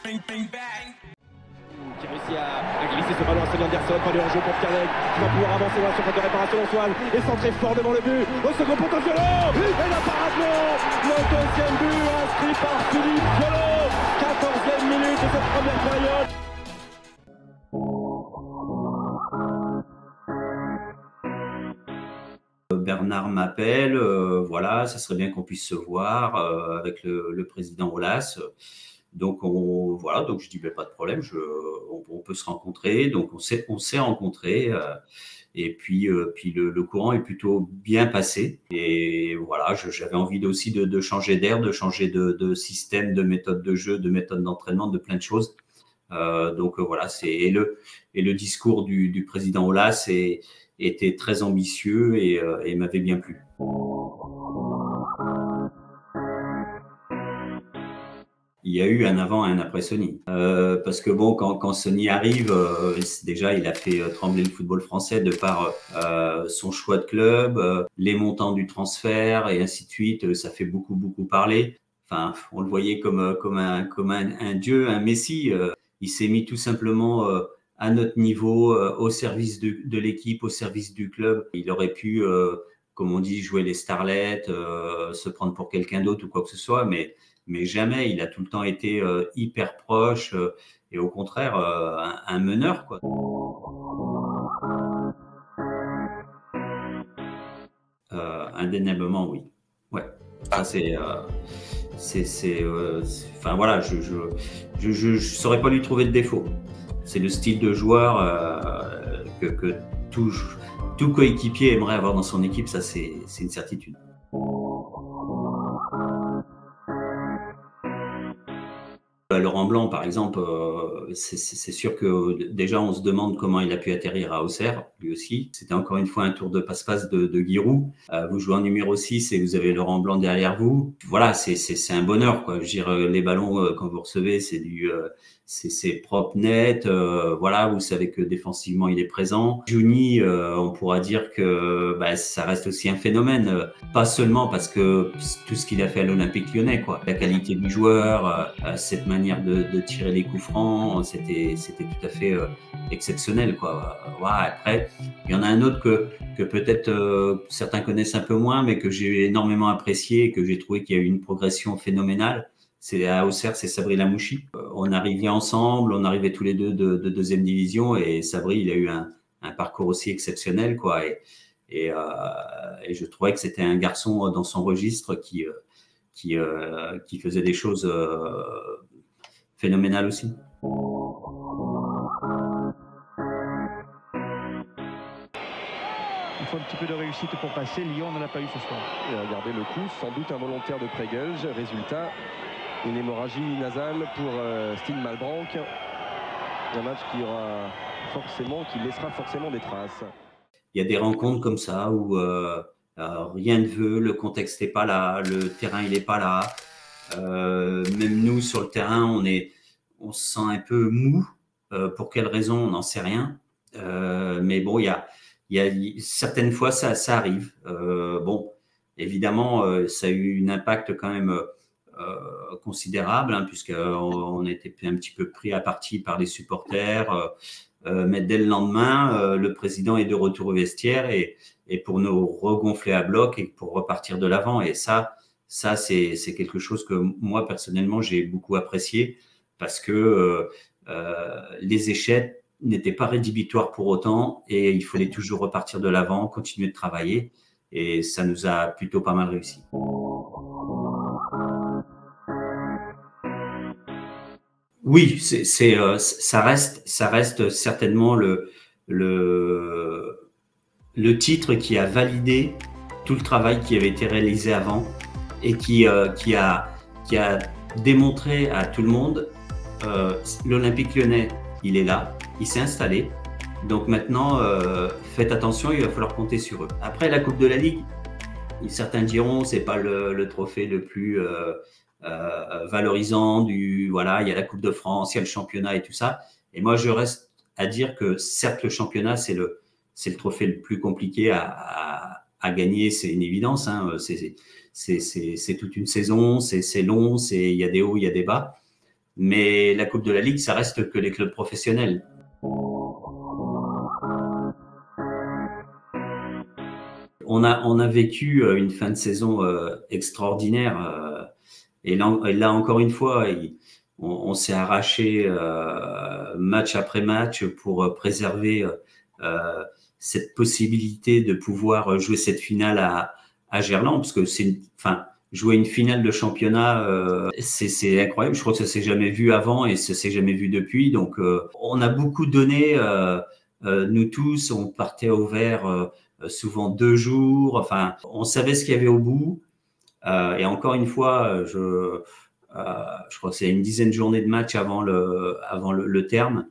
Qui réussit à glisser ce ballon à Sonny Anderson, pas de hors-jeu pour Pierre qui va pouvoir avancer dans la surface de réparation d'Antoine et centrer fort devant le but, au second poteau violent, et la parade non, le deuxième but inscrit par Philippe Violot, 14e minute de cette première période. Bernard m'appelle, voilà, ça serait bien qu'on puisse se voir avec le président Aulas. Donc voilà, donc je dis ben, pas de problème, on peut se rencontrer. Donc on s'est rencontrés et puis le courant est plutôt bien passé. Et voilà, j'avais envie aussi de changer d'air, de changer de système, de méthode de jeu, de méthode d'entraînement, de plein de choses. Donc voilà, et le discours du président Aulas était très ambitieux et m'avait bien plu. Il y a eu un avant et un après Sonny. Parce que bon, quand Sonny arrive, déjà il a fait trembler le football français de par son choix de club, les montants du transfert et ainsi de suite. Ça fait beaucoup parler. Enfin, on le voyait comme un dieu, un messie. Il s'est mis tout simplement à notre niveau, au service de l'équipe, au service du club. Il aurait pu, comme on dit, jouer les starlets, se prendre pour quelqu'un d'autre ou quoi que ce soit, mais jamais. Il a tout le temps été hyper proche et au contraire un meneur, quoi. Indéniablement, oui. Ouais. Ça enfin voilà, je saurais pas lui trouver de défaut. C'est le style de joueur que tout coéquipier aimerait avoir dans son équipe, ça c'est une certitude. Laurent Blanc, par exemple, c'est sûr que déjà on se demande comment il a pu atterrir à Auxerre, lui aussi. C'était encore une fois un tour de passe-passe de Giroud. Vous jouez en numéro 6 et vous avez Laurent Blanc derrière vous. Voilà, c'est un bonheur, quoi. Je veux dire, les ballons quand vous recevez, c'est propre, net. Voilà, vous savez que défensivement il est présent. Juni, on pourra dire que ça reste aussi un phénomène, pas seulement parce que tout ce qu'il a fait à l'Olympique Lyonnais, quoi. La qualité du joueur, cette manière de tirer les coups francs, c'était tout à fait exceptionnel, quoi. Voilà, après, il y en a un autre que peut-être certains connaissent un peu moins, mais que j'ai énormément apprécié et que j'ai trouvé qu'il y a eu une progression phénoménale. C'est à Auxerre, c'est Sabri Lamouchi. On arrivait ensemble, on arrivait tous les deux de deuxième division et Sabri, il a eu un parcours aussi exceptionnel, quoi. Et je trouvais que c'était un garçon dans son registre qui faisait des choses phénoménales aussi. Il faut un petit peu de réussite pour passer. Lyon n'en a pas eu ce soir. Et regardez le coup, sans doute involontaire de Pregelj. Résultat, une hémorragie nasale pour Stijn Malbranck. Un match qui laissera forcément des traces. Il y a des rencontres comme ça où rien ne veut, le contexte n'est pas là, le terrain il n'est pas là. Même nous sur le terrain, on se sent un peu mou. Pour quelle raison, on n'en sait rien. Mais bon, il y a certaines fois ça arrive. Bon, évidemment, ça a eu un impact quand même considérable, hein, puisqu'on était un petit peu pris à partie par les supporters. Mais dès le lendemain, le président est de retour au vestiaire et pour nous regonfler à bloc et pour repartir de l'avant. Et ça c'est quelque chose que moi personnellement j'ai beaucoup apprécié parce que les échecs n'étaient pas rédhibitoires pour autant et il fallait toujours repartir de l'avant, continuer de travailler et ça nous a plutôt pas mal réussi. Oui, ça reste certainement le titre qui a validé tout le travail qui avait été réalisé avant et qui a démontré à tout le monde l'Olympique Lyonnais, il est là, il s'est installé. Donc maintenant, faites attention, il va falloir compter sur eux. Après la Coupe de la Ligue, certains diront c'est pas le trophée le plus valorisant voilà, il y a la Coupe de France, il y a le championnat et tout ça. Et moi, je reste à dire que certes, le championnat, c'est le trophée le plus compliqué à gagner, c'est une évidence, hein. C'est toute une saison, c'est long, il y a des hauts, il y a des bas. Mais la Coupe de la Ligue, ça reste que les clubs professionnels. On a vécu une fin de saison extraordinaire. Et là, encore une fois, on s'est arraché match après match pour préserver cette possibilité de pouvoir jouer cette finale à Gerland, parce que jouer une finale de championnat, c'est incroyable. Je crois que ça s'est jamais vu avant et ça s'est jamais vu depuis. Donc, on a beaucoup donné, nous tous. On partait au vert souvent 2 jours. Enfin, on savait ce qu'il y avait au bout. Et encore une fois, je crois que c'est une dizaine de journées de match avant le terme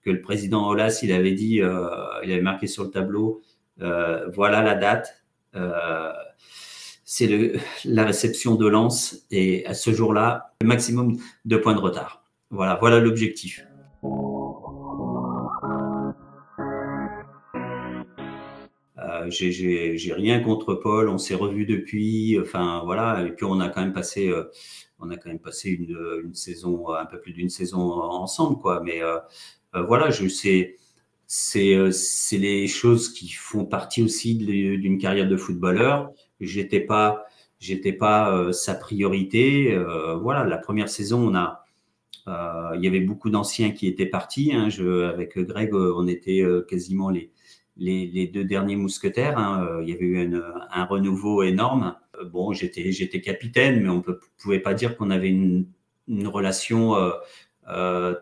que le président Aulas, il avait dit, il avait marqué sur le tableau, voilà la date. C'est la réception de Lens et à ce jour-là, le maximum de points de retard. Voilà l'objectif. J'ai rien contre Paul, on s'est revus depuis, enfin voilà, et puis on a quand même passé une saison, un peu plus d'une saison ensemble, quoi. Mais voilà, c'est les choses qui font partie aussi d'une carrière de footballeur. J'étais pas sa priorité. Voilà, la première saison, il y avait beaucoup d'anciens qui étaient partis. Hein. Avec Greg, on était quasiment les 2 derniers mousquetaires. Hein. Il y avait eu un renouveau énorme. Bon, j'étais capitaine, mais on pouvait pas dire qu'on avait une relation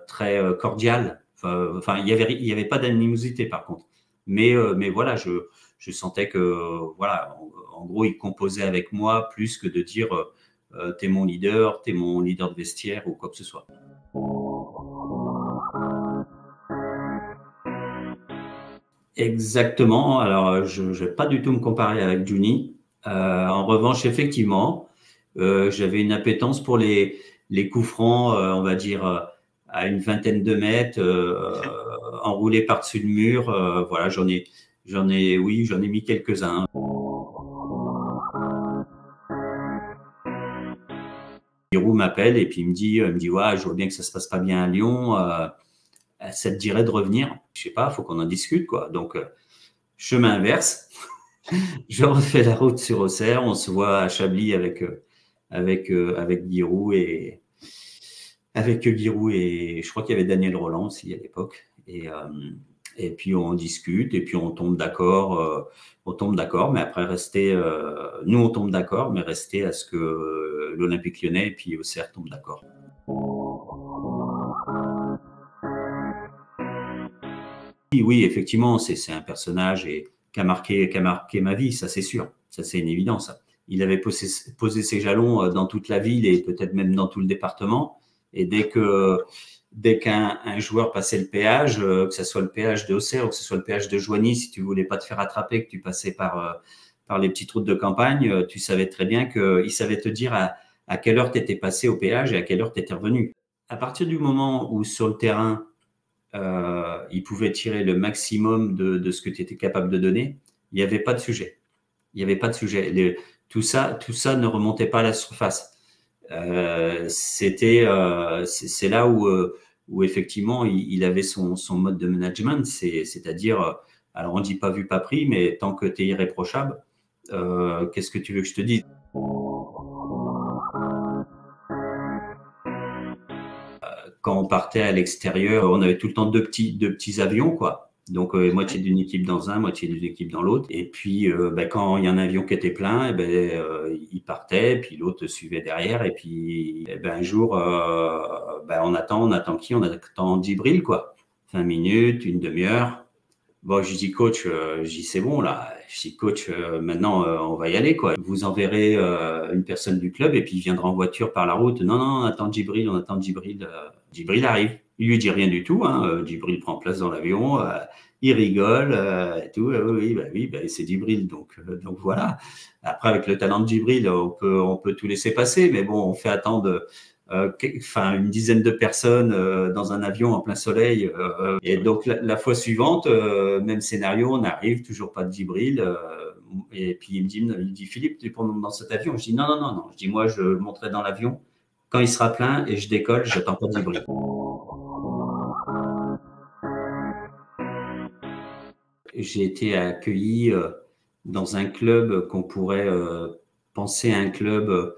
très cordiale. Enfin, il y avait pas d'animosité par contre. Mais voilà, je sentais que voilà, en gros, il composait avec moi plus que de dire t'es mon leader de vestiaire ou quoi que ce soit. Exactement. Alors, je vais pas du tout me comparer avec Juni. En revanche, effectivement, j'avais une appétence pour les coups francs, on va dire à une vingtaine de mètres, enroulés par-dessus le mur. Voilà, j'en ai mis quelques-uns. Giroud m'appelle et puis il me dit ouais, je vois bien que ça se passe pas bien à Lyon. Ça te dirait de revenir? Je sais pas, faut qu'on en discute, quoi. Donc, chemin inverse. Je refais la route sur Auxerre. On se voit à Chablis avec Giroud et je crois qu'il y avait Daniel Roland aussi à l'époque. Et puis on discute et puis on tombe d'accord. Mais après nous on tombe d'accord, mais rester à ce que l'Olympique Lyonnais et puis Auxerre tombent d'accord. Oui, effectivement, c'est un personnage qui a marqué ma vie, ça c'est sûr. Ça c'est une évidence. Il avait posé ses jalons dans toute la ville et peut-être même dans tout le département. Et dès qu'un joueur passait le péage, que ce soit le péage de Auxerre ou que ce soit le péage de Joigny, si tu voulais pas te faire attraper, que tu passais par les petites routes de campagne, tu savais très bien qu'il savait te dire à quelle heure tu étais passé au péage et à quelle heure tu étais revenu. À partir du moment où sur le terrain, il pouvait tirer le maximum de ce que tu étais capable de donner, il n'y avait pas de sujet. Tout ça ne remontait pas à la surface. C'est là où effectivement il avait son mode de management, c'est-à-dire, alors on dit pas vu pas pris, mais tant que tu es irréprochable, qu'est-ce que tu veux que je te dise? Quand on partait à l'extérieur, on avait tout le temps deux petits avions, quoi. Donc, moitié d'une équipe dans un, moitié d'une équipe dans l'autre. Et puis, quand il y a un avion qui était plein, il partait, puis l'autre suivait derrière. Et puis, un jour, on attend qui? On attend Djibril, quoi. 20 minutes, une demi-heure. Bon, je dis coach, c'est bon là. Je dis coach, maintenant on va y aller, quoi. Vous enverrez une personne du club et puis il viendra en voiture par la route. Non, on attend Djibril. Djibril arrive. Il lui dit rien du tout. Djibril prend place dans l'avion, il rigole et tout. Oui, c'est Djibril. Donc voilà. Après, avec le talent de Djibril, on peut tout laisser passer, mais bon, on fait attendre. Une dizaine de personnes dans un avion en plein soleil. Et donc, la fois suivante, même scénario, on arrive, toujours pas de Djibril. Et puis, il me dit Philippe, tu es dans cet avion? Je dis non. Je dis moi, je monterai dans l'avion quand il sera plein et je décolle, j'attends pas d'y briller. J'ai été accueilli dans un club qu'on pourrait penser à un club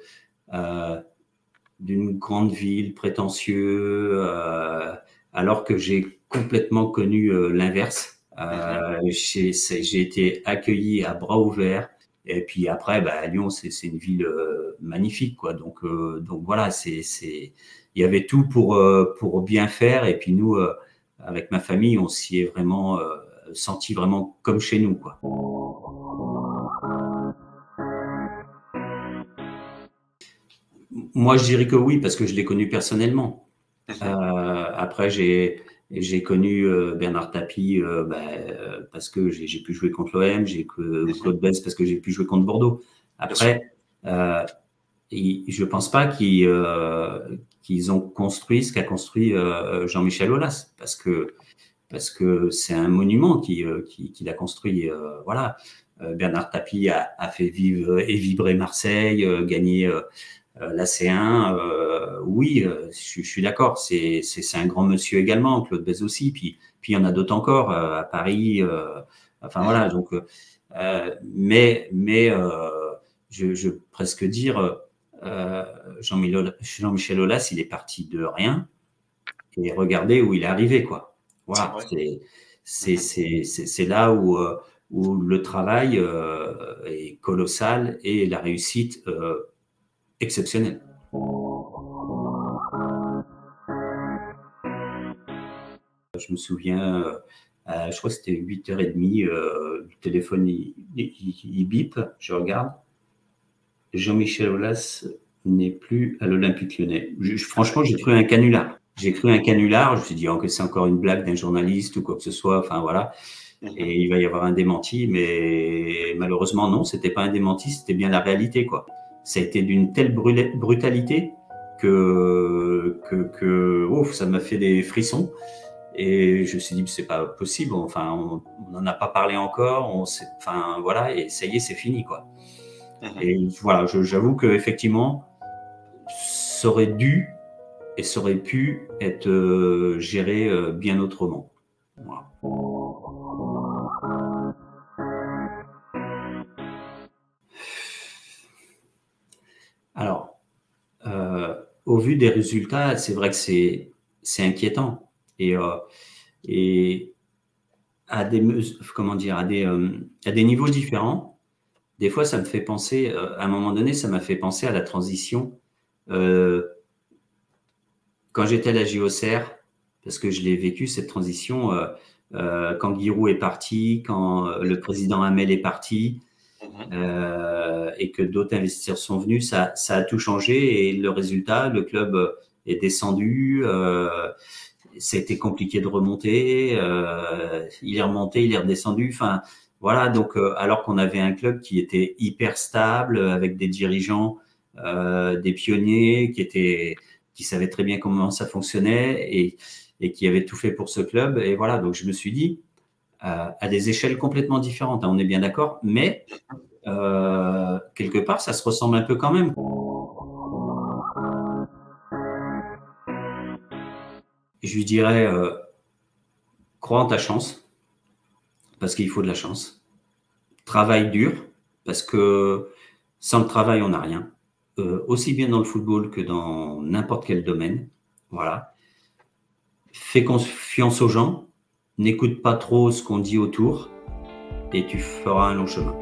d'une grande ville, prétentieux, alors que j'ai complètement connu l'inverse. J'ai été accueilli à bras ouverts. Et puis après, à Lyon, c'est une ville magnifique, quoi. Donc voilà, il y avait tout pour bien faire. Et puis nous, avec ma famille, on s'y est vraiment senti vraiment comme chez nous, quoi. Moi, je dirais que oui, parce que je l'ai connu personnellement. Après, j'ai connu Bernard Tapie parce que j'ai pu jouer contre l'OM, j'ai Claude Besse parce que j'ai pu jouer contre Bordeaux. Après, je pense pas qu'ils ont construit ce qu'a construit Jean-Michel Aulas, parce que c'est un monument qu'il a construit. Voilà. Bernard Tapie a fait vivre et vibrer Marseille, gagner la C1, oui, je suis d'accord. C'est un grand monsieur également, Claude Besse aussi. Puis il y en a d'autres encore à Paris. Enfin voilà. Donc, je presque dire, Jean-Michel Aulas, il est parti de rien et regardez où il est arrivé, quoi. Voilà. C'est là où le travail est colossal et la réussite exceptionnelle. Je me souviens, je crois que c'était 8h30, le téléphone il bip, je regarde. Jean-Michel Aulas n'est plus à l'Olympique Lyonnais. Franchement, j'ai cru un canular. Je me suis dit que c'est encore une blague d'un journaliste ou quoi que ce soit, enfin voilà. Et il va y avoir un démenti, mais malheureusement non, c'était pas un démenti, c'était bien la réalité, quoi. Ça a été d'une telle brutalité que ça m'a fait des frissons. Et je me suis dit, c'est pas possible. Enfin, on n'en a pas parlé encore. Enfin, voilà, et ça y est, c'est fini, quoi. Et voilà, j'avoue que effectivement, ça aurait dû et ça aurait pu être géré bien autrement. Voilà. Alors, au vu des résultats, c'est vrai que c'est inquiétant. Et à des niveaux différents, des fois, ça me fait penser, à un moment donné, ça m'a fait penser à la transition quand j'étais à la JOCR, parce que je l'ai vécu, cette transition, quand Giroud est parti, quand le président Hamel est parti, et que d'autres investisseurs sont venus, ça a tout changé. Et le résultat, le club est descendu, ça a été compliqué de remonter, il est remonté, il est redescendu, enfin voilà. Donc alors qu'on avait un club qui était hyper stable, avec des dirigeants, des pionniers qui savaient très bien comment ça fonctionnait et qui avaient tout fait pour ce club. Et voilà, donc je me suis dit, à des échelles complètement différentes, hein, on est bien d'accord, mais quelque part ça se ressemble un peu quand même. Je lui dirais, crois en ta chance, parce qu'il faut de la chance. Travaille dur, parce que sans le travail, on n'a rien. Aussi bien dans le football que dans n'importe quel domaine. Voilà. Fais confiance aux gens, n'écoute pas trop ce qu'on dit autour, et tu feras un long chemin.